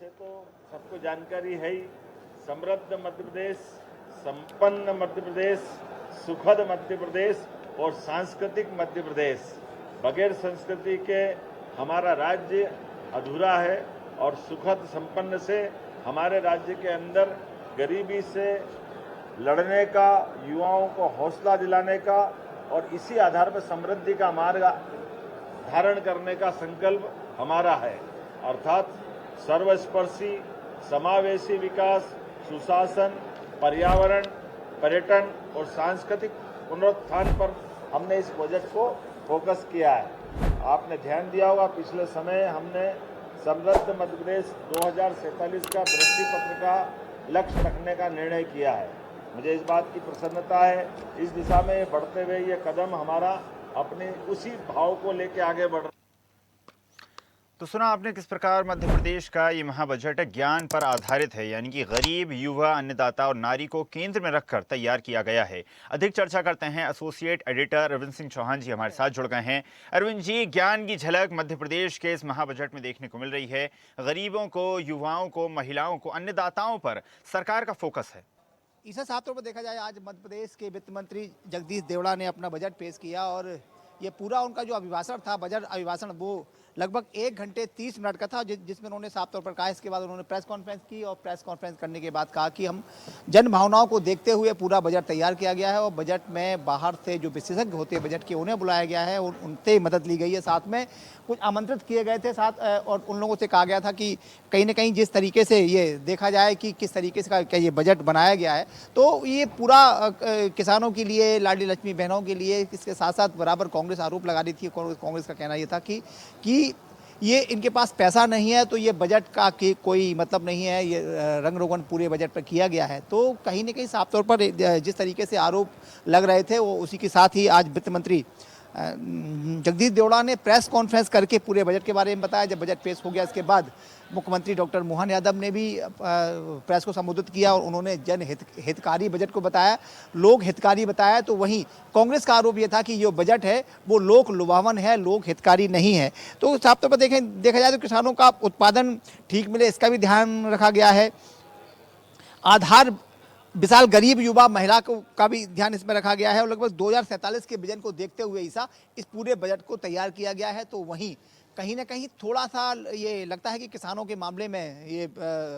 वैसे तो सबको जानकारी है ही, समृद्ध मध्य प्रदेश, संपन्न मध्य प्रदेश, सुखद मध्य प्रदेश और सांस्कृतिक मध्य प्रदेश। बगैर संस्कृति के हमारा राज्य अधूरा है और सुखद संपन्न से हमारे राज्य के अंदर गरीबी से लड़ने का, युवाओं को हौसला दिलाने का और इसी आधार पर समृद्धि का मार्ग धारण करने का संकल्प हमारा है। अर्थात सर्वस्पर्शी, समावेशी विकास, सुशासन, पर्यावरण, पर्यटन और सांस्कृतिक पुनरुत्थान पर हमने इस बजट को फोकस किया है। आपने ध्यान दिया होगा, पिछले समय हमने समृद्ध मध्य प्रदेश 2047 का दृष्टि पत्र का लक्ष्य रखने का निर्णय किया है। मुझे इस बात की प्रसन्नता है, इस दिशा में बढ़ते हुए ये कदम हमारा अपने उसी भाव को लेकर आगे बढ़ रहा है। तो सुना आपने किस प्रकार मध्य प्रदेश का ये महाबजट ज्ञान पर आधारित है, यानी कि गरीब, युवा, अन्नदाता और नारी को केंद्र में रखकर तैयार किया गया है। अधिक चर्चा करते हैं, एसोसिएट एडिटर अरविंद सिंह चौहान जी हमारे साथ जुड़ गए हैं। अरविंद जी, ज्ञान की झलक मध्य प्रदेश के इस महाबजट में देखने को मिल रही है। गरीबों को, युवाओं को, महिलाओं को, अन्नदाताओं पर सरकार का फोकस है। इसे साफ तौर पर देखा जाए, आज मध्य प्रदेश के वित्त मंत्री जगदीश देवड़ा ने अपना बजट पेश किया और ये पूरा उनका जो अभिभाषण था, बजट अभिभाषण, वो लगभग 1 घंटे 30 मिनट का था, जिसमें उन्होंने साफ तौर पर कहा। इसके बाद उन्होंने प्रेस कॉन्फ्रेंस की और प्रेस कॉन्फ्रेंस करने के बाद कहा कि हम जन भावनाओं को देखते हुए पूरा बजट तैयार किया गया है और बजट में बाहर से जो विशेषज्ञ होते हैं बजट के, उन्हें बुलाया गया है और उनसे मदद ली गई है। साथ में कुछ आमंत्रित किए गए थे साथ, और उन लोगों से कहा गया था कि कहीं ना कहीं जिस तरीके से ये देखा जाए कि किस तरीके से का ये बजट बनाया गया है, तो ये पूरा किसानों के लिए, लाडली लक्ष्मी बहनों के लिए, इसके साथ साथ बराबर कांग्रेस आरोप लगा रही थी। कांग्रेस का कहना ये था कि ये इनके पास पैसा नहीं है, तो ये बजट का कोई मतलब नहीं है, ये रंग रोगन पूरे बजट पर किया गया है। तो कहीं ना कहीं साफ तौर पर जिस तरीके से आरोप लग रहे थे, वो उसी के साथ ही आज वित्त मंत्री जगदीश देवड़ा ने प्रेस कॉन्फ्रेंस करके पूरे बजट के बारे में बताया। जब बजट पेश हो गया, इसके बाद मुख्यमंत्री डॉक्टर मोहन यादव ने भी प्रेस को संबोधित किया और उन्होंने हितकारी बजट को बताया, लोक हितकारी बताया। तो वहीं कांग्रेस का आरोप यह था कि जो बजट है वो लोक लुभावन है, लोक हितकारी नहीं है। तो साफ तौर पर देखा जाए तो किसानों का उत्पादन ठीक मिले, इसका भी ध्यान रखा गया है। आधार विशाल गरीब, युवा, महिला का भी ध्यान इसमें रखा गया है और लगभग 2047 के विजन को देखते हुए इस पूरे बजट को तैयार किया गया है। तो वहीं कहीं ना कहीं थोड़ा सा ये लगता है कि किसानों के मामले में ये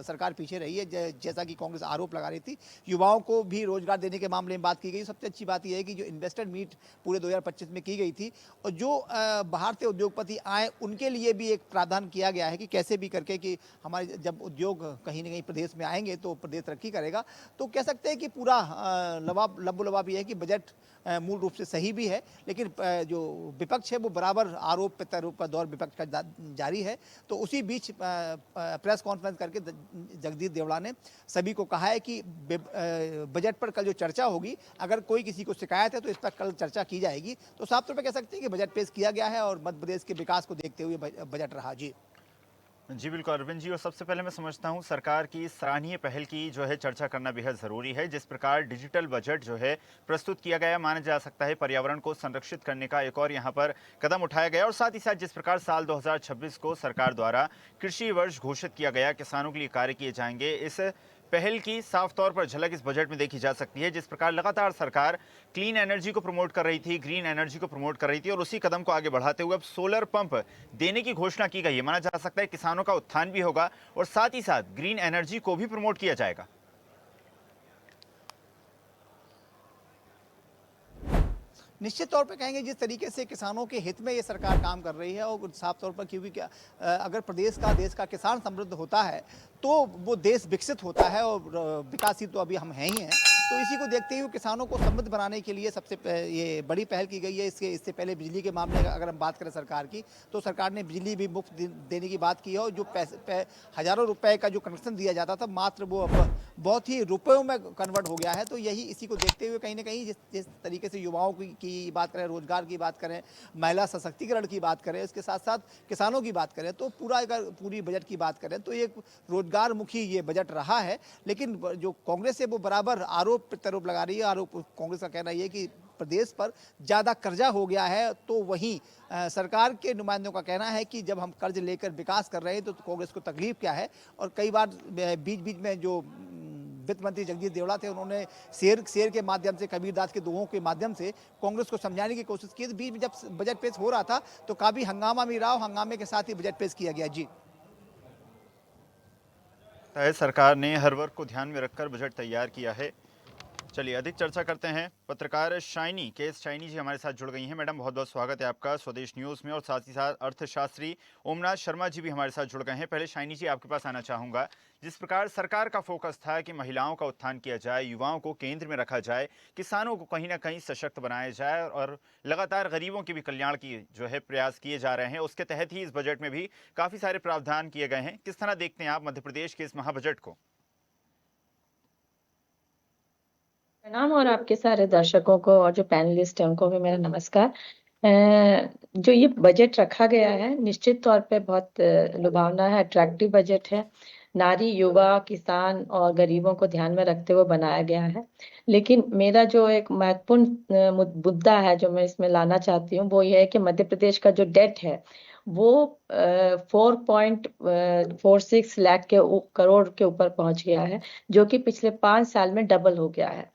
सरकार पीछे रही है, जैसा कि कांग्रेस आरोप लगा रही थी। युवाओं को भी रोजगार देने के मामले में बात की गई। सबसे अच्छी बात यह है कि जो इन्वेस्टर मीट पूरे 2025 में की गई थी और जो बाहर से उद्योगपति आए, उनके लिए भी एक प्रावधान किया गया है कि कैसे भी करके कि हमारे जब उद्योग कहीं ना कहीं प्रदेश में आएंगे तो प्रदेश तरक्की करेगा। तो कह सकते हैं कि पूरा लबोलबाब ये है कि बजट मूल रूप से सही भी है, लेकिन जो विपक्ष है वो बराबर आरोप प्रत्यारोप का दौर विपक्ष का जारी है। तो उसी बीच प्रेस कॉन्फ्रेंस करके जगदीश देवड़ा ने सभी को कहा है कि बजट पर कल जो चर्चा होगी, अगर कोई किसी को शिकायत है तो इस पर कल चर्चा की जाएगी। तो साफ तौर पर कह सकते हैं कि बजट पेश किया गया है और मध्य प्रदेश के विकास को देखते हुए बजट रहा। जी बिल्कुल अरविंद जी, और सबसे पहले मैं समझता हूं सरकार की सराहनीय पहल की जो है चर्चा करना बेहद ज़रूरी है। जिस प्रकार डिजिटल बजट जो है प्रस्तुत किया गया, माना जा सकता है पर्यावरण को संरक्षित करने का एक और यहां पर कदम उठाया गया। और साथ ही साथ जिस प्रकार साल 2026 को सरकार द्वारा कृषि वर्ष घोषित किया गया, किसानों के लिए कार्य किए जाएंगे, इस पहल की साफ तौर पर झलक इस बजट में देखी जा सकती है। जिस प्रकार लगातार सरकार क्लीन एनर्जी को प्रमोट कर रही थी, ग्रीन एनर्जी को प्रमोट कर रही थी, और उसी कदम को आगे बढ़ाते हुए अब सोलर पंप देने की घोषणा की गई है। माना जा सकता है किसानों का उत्थान भी होगा और साथ ही साथ ग्रीन एनर्जी को भी प्रमोट किया जाएगा। निश्चित तौर पे कहेंगे जिस तरीके से किसानों के हित में ये सरकार काम कर रही है, और साफ तौर पर क्योंकि अगर देश का किसान समृद्ध होता है तो वो देश विकसित होता है और विकासशील तो अभी हम हैं ही हैं। तो इसी को देखते हुए किसानों को समृद्ध बनाने के लिए सबसे ये बड़ी पहल की गई है। इससे पहले बिजली के मामले में अगर हम बात करें सरकार की, तो सरकार ने बिजली भी मुफ्त देने की बात की है और जो हज़ारों रुपए का जो कनेक्शन दिया जाता था, मात्र वो अब बहुत ही रुपयों में कन्वर्ट हो गया है। तो यही इसी को देखते हुए कहीं ना कहीं जिस तरीके से युवाओं की बात करें, रोजगार की बात करें, महिला सशक्तिकरण की बात करें, इसके साथ साथ किसानों की बात करें, तो पूरी बजट की बात करें तो एक रोजगार मुखी ये बजट रहा है। लेकिन जो कांग्रेस है वो बराबर आरोप प्रत्यारोप लगा रही है। कांग्रेस का कहना यह कि प्रदेश पर ज़्यादा कर्जा हो गया है, तो वहीं सरकार के नुमाइंदों का कहना है कि जब हम कर्ज लेकर विकास कर रहे हैं तो कांग्रेस को तकलीफ क्या है। और कई बार बीच बीच में जो वित्त मंत्री जगदीश देवड़ा थे, उन्होंने शेर के माध्यम से, कबीरदास के दोहों के माध्यम से कांग्रेस को समझाने की कोशिश की। तो बीच में जब बजट पेश हो रहा था तो काफ़ी हंगामा भी रहा, हंगामे के साथ ही बजट पेश किया गया। जी, सरकार ने हर वर्ग को ध्यान में रखकर बजट तैयार किया है। चलिए अधिक चर्चा करते हैं। पत्रकार शाइनी जी हमारे साथ जुड़ गई हैं। मैडम, बहुत बहुत स्वागत है आपका स्वदेश न्यूज़ में। और साथ ही साथ अर्थशास्त्री ओमनाथ शर्मा जी भी हमारे साथ जुड़ गए हैं। पहले शाइनी जी आपके पास आना चाहूँगा। जिस प्रकार सरकार का फोकस था कि महिलाओं का उत्थान किया जाए, युवाओं को केंद्र में रखा जाए, किसानों को कहीं ना कहीं सशक्त बनाया जाए और लगातार गरीबों के भी कल्याण की जो है प्रयास किए जा रहे हैं, उसके तहत ही इस बजट में भी काफ़ी सारे प्रावधान किए गए हैं। किस तरह देखते हैं आप मध्य प्रदेश के इस महाबजट को? प्रणाम और आपके सारे दर्शकों को और जो पैनलिस्ट हैं उनको भी मेरा नमस्कार। जो ये बजट रखा गया है निश्चित तौर पे बहुत लुभावना है, अट्रैक्टिव बजट है। नारी, युवा, किसान और गरीबों को ध्यान में रखते हुए बनाया गया है। लेकिन मेरा जो एक महत्वपूर्ण मुद्दा है जो मैं इसमें लाना चाहती हूँ वो ये है कि मध्य प्रदेश का जो डेट है वो 4.46 लाख करोड़ के ऊपर पहुंच गया है, जो कि पिछले 5 साल में डबल हो गया है।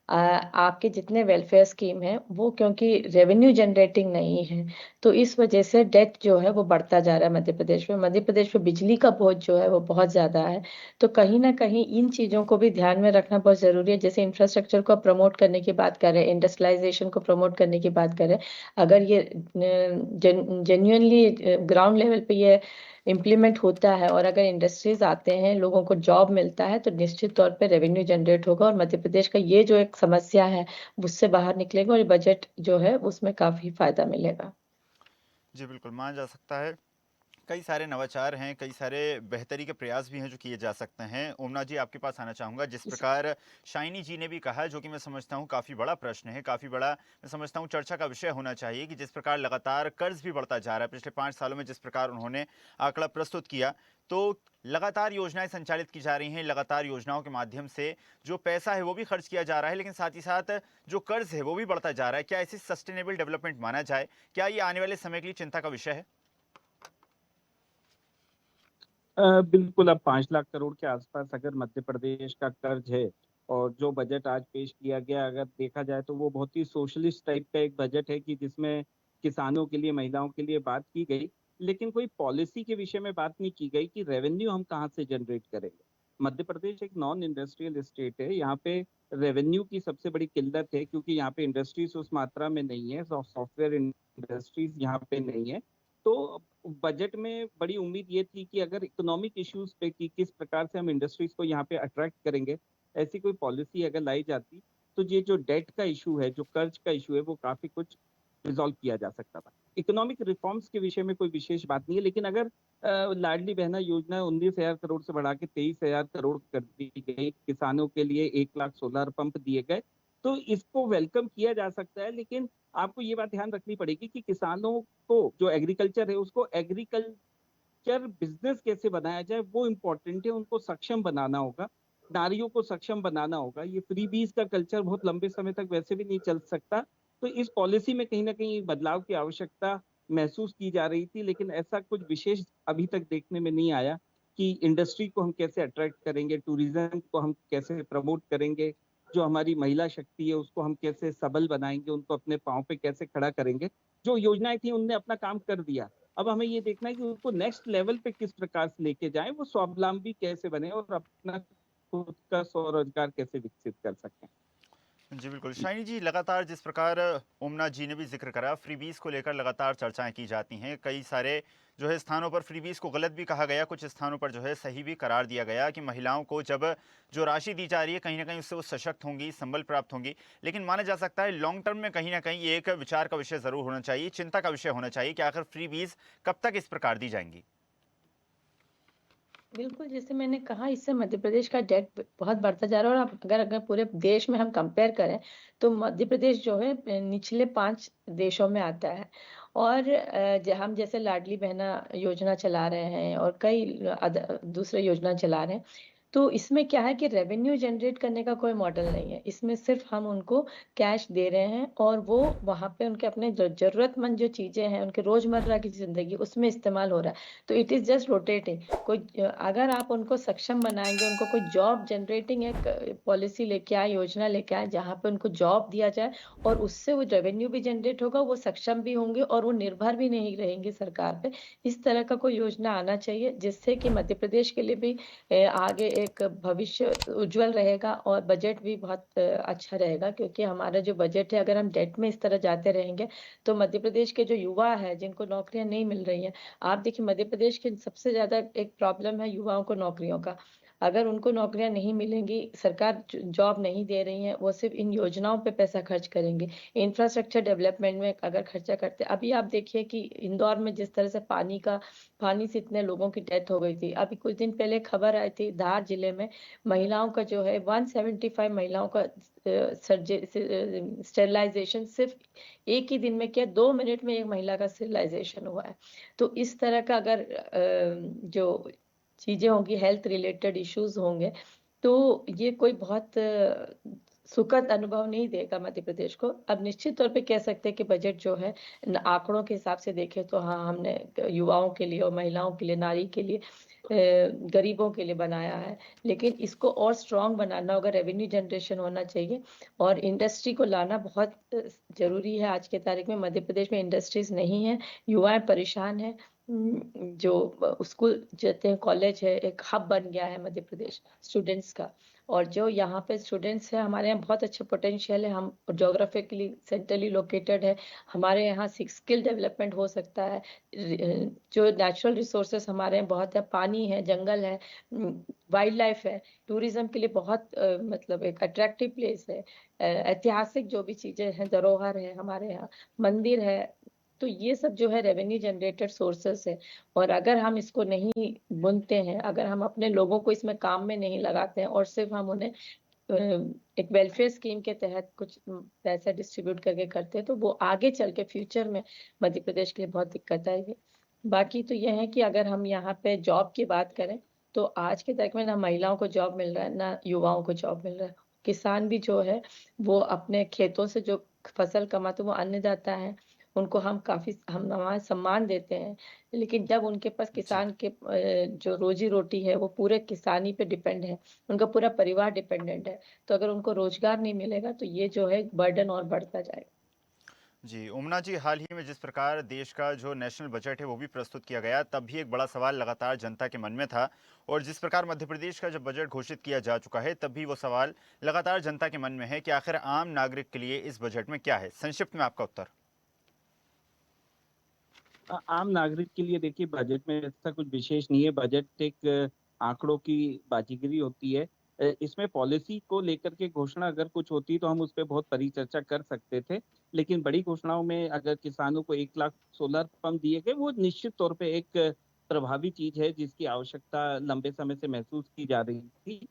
आपके जितने वेलफेयर स्कीम हैं वो क्योंकि रेवेन्यू जनरेटिंग नहीं है, तो इस वजह से डेट जो है वो बढ़ता जा रहा है मध्य प्रदेश में। मध्य प्रदेश में बिजली का बोझ जो है वो बहुत ज़्यादा है, तो कहीं न कहीं इन चीज़ों को भी ध्यान में रखना बहुत ज़रूरी है। जैसे इंफ्रास्ट्रक्चर को प्रमोट करने की बात करें, इंडस्ट्रियलाइज़ेशन को प्रमोट करने की बात करें, अगर ये जेन्युइनली ग्राउंड लेवल पे ये इम्प्लीमेंट होता है और अगर इंडस्ट्रीज आते हैं, लोगों को जॉब मिलता है, तो निश्चित तौर पे रेवेन्यू जनरेट होगा और मध्य प्रदेश का ये जो एक समस्या है उससे बाहर निकलेगा और ये बजट जो है उसमें काफी फायदा मिलेगा। जी बिल्कुल, माना जा सकता है। कई सारे नवाचार हैं, कई सारे बेहतरी के प्रयास भी हैं जो किए जा सकते हैं। ओमना जी आपके पास आना चाहूँगा। जिस प्रकार शाइनी जी ने भी कहा, जो कि मैं समझता हूँ काफ़ी बड़ा प्रश्न है, काफ़ी बड़ा मैं समझता हूँ चर्चा का विषय होना चाहिए कि जिस प्रकार लगातार कर्ज भी बढ़ता जा रहा है पिछले 5 सालों में, जिस प्रकार उन्होंने आंकड़ा प्रस्तुत किया, तो लगातार योजनाएं संचालित की जा रही हैं, लगातार योजनाओं के माध्यम से जो पैसा है वो भी खर्च किया जा रहा है, लेकिन साथ ही साथ जो कर्ज है वो भी बढ़ता जा रहा है। क्या इसे सस्टेनेबल डेवलपमेंट माना जाए? क्या ये आने वाले समय के लिए चिंता का विषय है? बिल्कुल, अब 5 लाख करोड़ के आसपास अगर मध्य प्रदेश का कर्ज है और जो बजट आज पेश किया गया अगर देखा जाए तो वो बहुत ही सोशलिस्ट टाइप का एक बजट है कि जिसमें किसानों के लिए, महिलाओं के लिए बात की गई, लेकिन कोई पॉलिसी के विषय में बात नहीं की गई कि रेवेन्यू हम कहाँ से जनरेट करेंगे। मध्य प्रदेश एक नॉन इंडस्ट्रियल स्टेट है, यहाँ पे रेवेन्यू की सबसे बड़ी किल्लत है क्योंकि यहाँ पे इंडस्ट्रीज उस मात्रा में नहीं है, सॉफ्टवेयर इंडस्ट्रीज यहाँ पे नहीं है। तो बजट में बड़ी उम्मीद ये थी कि अगर इकोनॉमिक इश्यूज पे कि किस प्रकार से हम इंडस्ट्रीज को यहाँ पे अट्रैक्ट करेंगे, ऐसी कोई पॉलिसी अगर लाई जाती, तो ये जो डेट का इशू है, जो कर्ज का इशू है, वो काफी कुछ रिजॉल्व किया जा सकता था। इकोनॉमिक रिफॉर्म्स के विषय में कोई विशेष बात नहीं है, लेकिन अगर लाडली बहना योजना 19,000 करोड़ से बढ़ा के 23,000 करोड़ कर दी गई, किसानों के लिए 1 लाख सोलर पंप दिए गए, तो इसको वेलकम किया जा सकता है। लेकिन आपको ये बात ध्यान रखनी पड़ेगी कि किसानों को जो एग्रीकल्चर है उसको एग्रीकल्चर बिजनेस कैसे बनाया जाए वो इम्पोर्टेंट है, उनको सक्षम बनाना होगा, नारियों को सक्षम बनाना होगा। ये फ्रीबीज का कल्चर बहुत लंबे समय तक वैसे भी नहीं चल सकता, तो इस पॉलिसी में कहीं ना कहीं बदलाव की आवश्यकता महसूस की जा रही थी, लेकिन ऐसा कुछ विशेष अभी तक देखने में नहीं आया कि इंडस्ट्री को हम कैसे अट्रैक्ट करेंगे, टूरिज्म को हम कैसे प्रमोट करेंगे, जो हमारी महिला शक्ति है उसको हम कैसे सबल बनाएंगे, उनको अपने पाँव पे कैसे खड़ा करेंगे। जो योजनाएं थी उनने अपना काम कर दिया, अब हमें ये देखना है कि उसको नेक्स्ट लेवल पे किस प्रकार से लेके जाएं, वो स्वावलंबी कैसे बने और अपना खुद का स्वरोजगार कैसे विकसित कर सकें। जी बिल्कुल। शाइनी जी, लगातार जिस प्रकार ओमना जी ने भी जिक्र करा, फ्रीबीज को लेकर लगातार चर्चाएं की जाती हैं। कई सारे जो है स्थानों पर फ्रीबीज को गलत भी कहा गया, कुछ स्थानों पर जो है सही भी करार दिया गया कि महिलाओं को जब जो राशि दी जा रही है कहीं ना कहीं उससे वो सशक्त होंगी, संबल प्राप्त होंगी। लेकिन माना जा सकता है लॉन्ग टर्म में कहीं ना कहीं ये एक विचार का विषय जरूर होना चाहिए, चिंता का विषय होना चाहिए कि आखिर फ्रीबीज कब तक इस प्रकार दी जाएंगी। बिल्कुल, जैसे मैंने कहा इससे मध्य प्रदेश का डेट बहुत बढ़ता जा रहा है और आप अगर अगर पूरे देश में हम कंपेयर करें तो मध्य प्रदेश जो है निचले 5 देशों में आता है। और हम जैसे लाडली बहना योजना चला रहे हैं और कई दूसरे योजना चला रहे हैं, तो इसमें क्या है कि रेवेन्यू जनरेट करने का कोई मॉडल नहीं है। इसमें सिर्फ़ हम उनको कैश दे रहे हैं और वो वहाँ पे उनके अपने ज़रूरतमंद जो चीज़ें हैं, उनके रोज़मर्रा की ज़िंदगी उसमें इस्तेमाल हो रहा है। तो इट इज़ जस्ट रोटेटिंग। अगर आप उनको सक्षम बनाएँगे, उनको कोई जॉब जनरेटिंग एक पॉलिसी लेके आएँ, योजना लेके आएँ, जहाँ पे उनको जॉब दिया जाए और उससे वो रेवेन्यू भी जनरेट होगा, वो सक्षम भी होंगे और वो निर्भर भी नहीं रहेंगे सरकार पे। इस तरह का कोई योजना आना चाहिए, जिससे कि मध्य प्रदेश के लिए भी आगे एक भविष्य उज्ज्वल रहेगा और बजट भी बहुत अच्छा रहेगा, क्योंकि हमारा जो बजट है, अगर हम डेट में इस तरह जाते रहेंगे, तो मध्य प्रदेश के जो युवा है, जिनको नौकरियाँ नहीं मिल रही हैं, आप देखिए मध्य प्रदेश की सबसे ज़्यादा एक प्रॉब्लम है युवाओं को नौकरियों का। अगर उनको नौकरियाँ नहीं मिलेंगी, सरकार ज जॉब नहीं दे रही है, वो सिर्फ़ इन योजनाओं पे पैसा खर्च करेंगे। इंफ्रास्ट्रक्चर डेवलपमेंट में अगर खर्चा करते हैं, अभी आप देखिए कि इंदौर में जिस तरह से पानी से इतने लोगों की डेथ हो गई थी। अभी कुछ दिन पहले खबर आई थी धार जिले में महिलाओं का जो है 175 महिलाओं का स्टरलाइज़ेशन सिर्फ़ एक ही दिन में किया, 2 मिनट में एक महिला का स्टरलाइज़ेशन हुआ है। तो इस तरह का अगर जो चीज़ें होंगी हेल्थ रिलेटेड इश्यूज़ होंगे, तो ये कोई बहुत सुखद अनुभव नहीं देगा मध्य प्रदेश को। अब निश्चित तौर पे कह सकते हैं कि बजट जो है आंकड़ों के हिसाब से देखें तो हाँ, हमने युवाओं के लिए और महिलाओं के लिए, नारी के लिए गरीबों के लिए बनाया है। लेकिन इसको और स्ट्रॉन्ग बनाना होगा, रेवेन्यू जनरेशन होना चाहिए और इंडस्ट्री को लाना बहुत ज़रूरी है। आज के तारीख में मध्य प्रदेश में इंडस्ट्रीज़ नहीं है, युवाएँ परेशान हैं। जो स्कूल जाते हैं, कॉलेज है, एक हब बन गया है मध्य प्रदेश स्टूडेंट्स का। और जो यहाँ पे स्टूडेंट्स हैं, हमारे यहाँ बहुत अच्छा पोटेंशियल है, हम ज्योग्राफिकली सेंट्रली लोकेटेड है, हमारे यहाँ स्किल डेवलपमेंट हो सकता है। जो नेचुरल रिसोर्सेज हमारे यहाँ बहुत है, पानी है, जंगल है, वाइल्ड लाइफ है, टूरिज्म के लिए बहुत मतलब एक अट्रैक्टिव प्लेस है। ऐतिहासिक जो भी चीज़ें हैं, धरोहर है हमारे यहाँ, मंदिर है, तो ये सब जो है रेवेन्यू जनरेटेड सोर्सेस है। और अगर हम इसको नहीं बुनते हैं, अगर हम अपने लोगों को इसमें काम में नहीं लगाते हैं और सिर्फ हम उन्हें एक वेलफेयर स्कीम के तहत कुछ पैसा डिस्ट्रीब्यूट करके करते हैं, तो वो आगे चल के फ्यूचर में मध्य प्रदेश के लिए बहुत दिक्कत आएगी। बाकी तो ये है कि अगर हम यहाँ पे जॉब की बात करें, तो आज के तारीख में ना महिलाओं को जॉब मिल रहा है, ना युवाओं को जॉब मिल रहा है। किसान भी जो है, वो अपने खेतों से जो फसल कमाते हैं, वो अन्नदाता हैं। उनको हम हमारा सम्मान देते हैं। लेकिन जब उनके पास जी किसान के जो रोज़ी-रोटी है, वो पूरे किसानी पे डिपेंड है। उनका पूरा परिवार डिपेंडेंट है। तो अगर उनको रोज़गार नहीं मिलेगा, तो ये जो है बर्डन और बढ़ता जाएगा। जी, उमना जी, हाल ही में जिस प्रकार देश का जो नेशनल बजट है वो भी प्रस्तुत किया गया, तब भी एक बड़ा सवाल लगातार जनता के मन में था। और जिस प्रकार मध्य प्रदेश का जब बजट घोषित किया जा चुका है, तब भी वो सवाल लगातार जनता के मन में है कि आखिर आम नागरिक के लिए इस बजट में क्या है। संक्षिप्त में आपका उत्तर। आम नागरिक के लिए देखिए बजट में ऐसा कुछ विशेष नहीं है। बजट एक आंकड़ों की बाजीगरी होती है। इसमें पॉलिसी को लेकर के घोषणा अगर कुछ होती तो हम उस पे बहुत परिचर्चा कर सकते थे। लेकिन बड़ी घोषणाओं में अगर किसानों को 1 लाख सोलर पंप दिए गए, वो निश्चित तौर पे एक प्रभावी चीज़ है जिसकी आवश्यकता लंबे समय से महसूस की जा रही थी।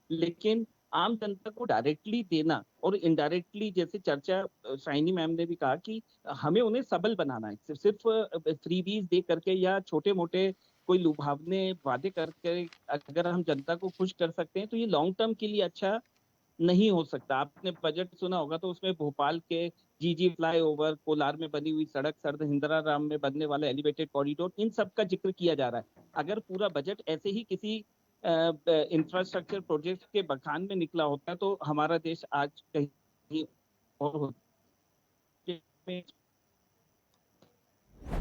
लेकिन आम जनता को डायरेक्टली देना और इनडायरेक्टली, जैसे चर्चा शाइनी मैम ने भी कहा कि हमें उन्हें सबल बनाना है। सिर्फ फ्रीबीज दे करके या छोटे-मोटे कोई लुभावने वादे करके अगर हम जनता को खुश कर सकते हैं, तो ये लॉन्ग टर्म के लिए अच्छा नहीं हो सकता। आपने बजट सुना होगा तो उसमें भोपाल के जीजी फ्लाईओवर, कोलार में बनी हुई सड़क, सरहिंदरा राम में बनने वाला एलिवेटेड कॉरिडोर, इन सब का ज़िक्र किया जा रहा है। अगर पूरा बजट ऐसे ही किसी इंफ्रास्ट्रक्चर प्रोजेक्ट के बखान में निकला होता तो हमारा देश आज कहीं और होता।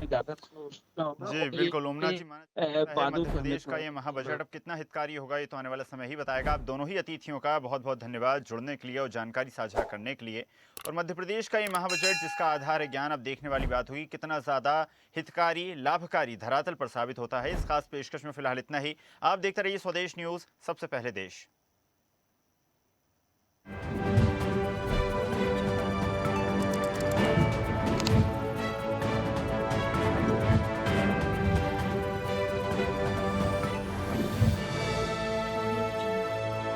ज़्यादा सोचना होगा जी, और बिल्कुल, ओमना ये जी, माना जाता है वादों मध्य से हमें प्रदेश का थोड़ा ये महाबजट अब कितना हितकारी होगा, ये तो आने वाला समय ही बताएगा। आप दोनों ही अतिथियों का बहुत-बहुत धन्यवाद जुड़ने के लिए और जानकारी साझा करने के लिए। और मध्य प्रदेश का ये महाबजट जिसका आधार है ज्ञान, अब देखने वाली बात हुई कितना ज़्यादा हितकारी, लाभकारी धरातल पर साबित होता है। इस खास पेशकश में फिलहाल इतना ही। आप देखते रहिए स्वदेश न्यूज़, सबसे पहले देश।